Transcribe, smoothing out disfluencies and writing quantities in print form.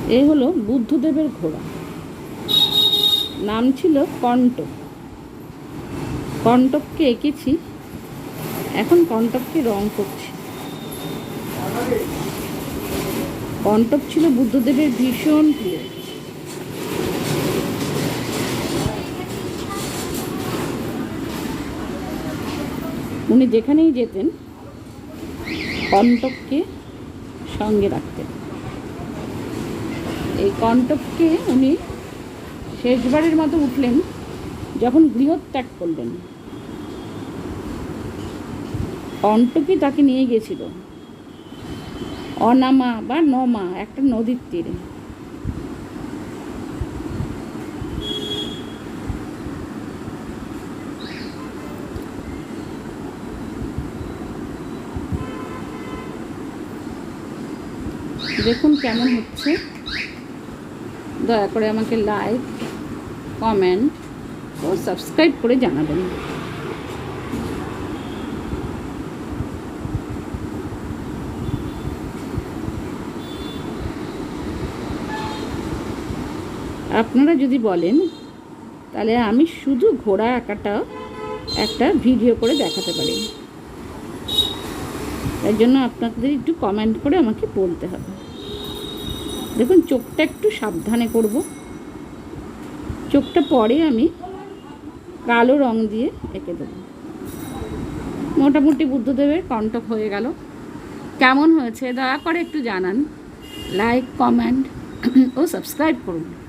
এই হলো বুদ্ধদেবের ঘোড়া, নাম ছিল কণ্টক। কণ্টককে এঁকেছি, এখন কণ্টককে রং করছি। কণ্টক ছিল বুদ্ধদেবের ভীষণ প্রিয়। উনি যেখানেই যেতেন কণ্টককে সঙ্গে রাখতেন। এই কণ্টককে উনি শেষবারের মতো উঠলেন যখন গৃহত্যাগ করলেন। কণ্টকই তাকে নিয়ে গেছিল অনামা বা নমা একটা নদীর তীরে। দেখুন কেমন হচ্ছে, দয়া করে আমাকে লাইক, কমেন্ট ও সাবস্ক্রাইব করে জানাবেন। আপনারা যদি বলেন তাহলে আমি শুধু ঘোড়া আঁকাটা একটা ভিডিও করে দেখাতে পারি। তার জন্য আপনাদের একটু কমেন্ট করে আমাকে বলতে হবে। দেখুন চোখটা একটু সাবধানে করব। চোখটা পরে আমি কালো রং দিয়ে এঁকে দেবো। মোটামুটি বুদ্ধদেবের কণ্টক হয়ে গেল। কেমন হয়েছে দয়া করে একটু জানান। লাইক, কমেন্ট ও সাবস্ক্রাইব করুন।